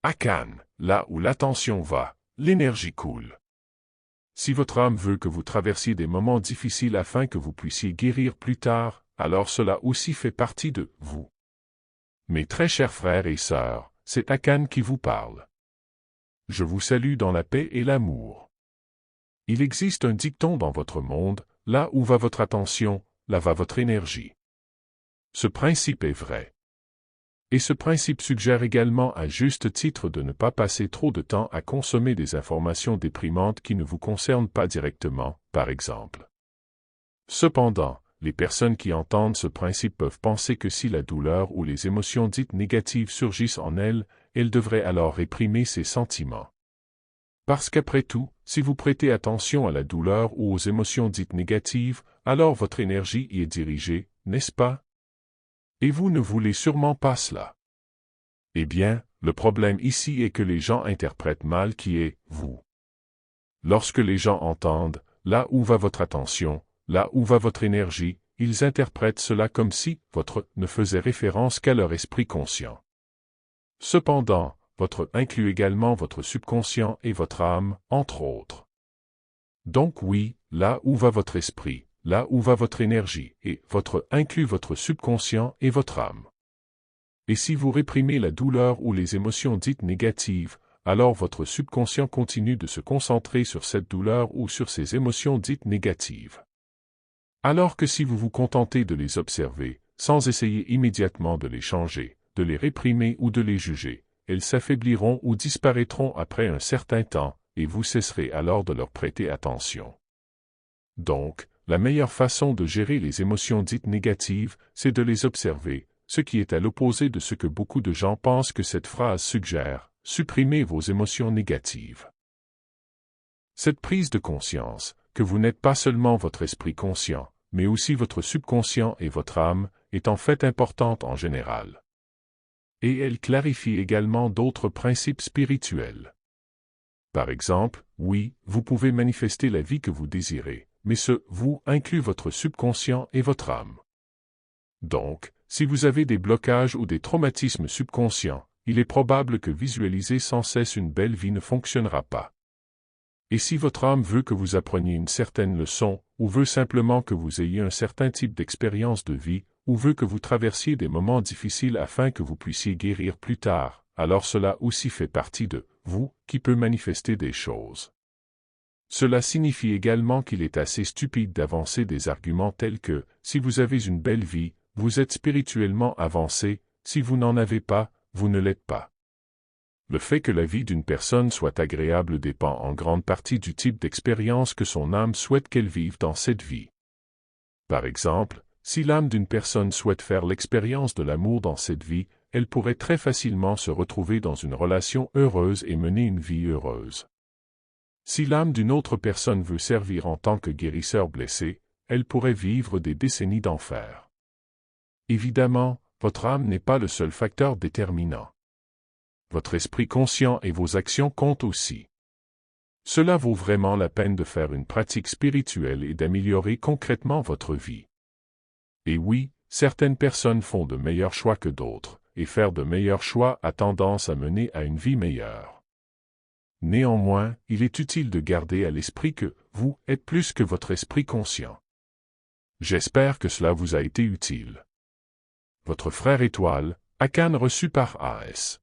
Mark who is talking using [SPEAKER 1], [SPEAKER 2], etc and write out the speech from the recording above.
[SPEAKER 1] Akan, là où l'attention va, l'énergie coule. Si votre âme veut que vous traversiez des moments difficiles afin que vous puissiez guérir plus tard, alors cela aussi fait partie de vous. Mes très chers frères et sœurs, c'est Akan qui vous parle. Je vous salue dans la paix et l'amour. Il existe un dicton dans votre monde, là où va votre attention, là va votre énergie. Ce principe est vrai. Et ce principe suggère également à juste titre de ne pas passer trop de temps à consommer des informations déprimantes qui ne vous concernent pas directement, par exemple. Cependant, les personnes qui entendent ce principe peuvent penser que si la douleur ou les émotions dites négatives surgissent en elles, elles devraient alors réprimer ces sentiments. Parce qu'après tout, si vous prêtez attention à la douleur ou aux émotions dites négatives, alors votre énergie y est dirigée, n'est-ce pas? Et vous ne voulez sûrement pas cela. Eh bien, le problème ici est que les gens interprètent mal qui est « vous ». Lorsque les gens entendent « là où va votre attention », là où va votre énergie, ils interprètent cela comme si « votre » ne faisait référence qu'à leur esprit conscient. Cependant, votre inclut également votre subconscient et votre âme, entre autres. Donc oui, là où va votre esprit, là où va votre énergie, et votre inclut votre subconscient et votre âme. Et si vous réprimez la douleur ou les émotions dites négatives, alors votre subconscient continue de se concentrer sur cette douleur ou sur ces émotions dites négatives. Alors que si vous vous contentez de les observer, sans essayer immédiatement de les changer, de les réprimer ou de les juger, elles s'affaibliront ou disparaîtront après un certain temps, et vous cesserez alors de leur prêter attention. Donc, la meilleure façon de gérer les émotions dites négatives, c'est de les observer, ce qui est à l'opposé de ce que beaucoup de gens pensent que cette phrase suggère, supprimez vos émotions négatives. Cette prise de conscience, que vous n'êtes pas seulement votre esprit conscient, mais aussi votre subconscient et votre âme, est en fait importante en général. Et elle clarifie également d'autres principes spirituels. Par exemple, oui, vous pouvez manifester la vie que vous désirez, mais ce « vous » inclut votre subconscient et votre âme. Donc, si vous avez des blocages ou des traumatismes subconscients, il est probable que visualiser sans cesse une belle vie ne fonctionnera pas. Et si votre âme veut que vous appreniez une certaine leçon, ou veut simplement que vous ayez un certain type d'expérience de vie, ou veut que vous traversiez des moments difficiles afin que vous puissiez guérir plus tard, alors cela aussi fait partie de vous, qui peut manifester des choses. Cela signifie également qu'il est assez stupide d'avancer des arguments tels que, si vous avez une belle vie, vous êtes spirituellement avancé, si vous n'en avez pas, vous ne l'êtes pas. Le fait que la vie d'une personne soit agréable dépend en grande partie du type d'expérience que son âme souhaite qu'elle vive dans cette vie. Par exemple, si l'âme d'une personne souhaite faire l'expérience de l'amour dans cette vie, elle pourrait très facilement se retrouver dans une relation heureuse et mener une vie heureuse. Si l'âme d'une autre personne veut servir en tant que guérisseur blessé, elle pourrait vivre des décennies d'enfer. Évidemment, votre âme n'est pas le seul facteur déterminant. Votre esprit conscient et vos actions comptent aussi. Cela vaut vraiment la peine de faire une pratique spirituelle et d'améliorer concrètement votre vie. Et oui, certaines personnes font de meilleurs choix que d'autres, et faire de meilleurs choix a tendance à mener à une vie meilleure. Néanmoins, il est utile de garder à l'esprit que vous êtes plus que votre esprit conscient. J'espère que cela vous a été utile. Votre frère étoile, Akan reçu par AS.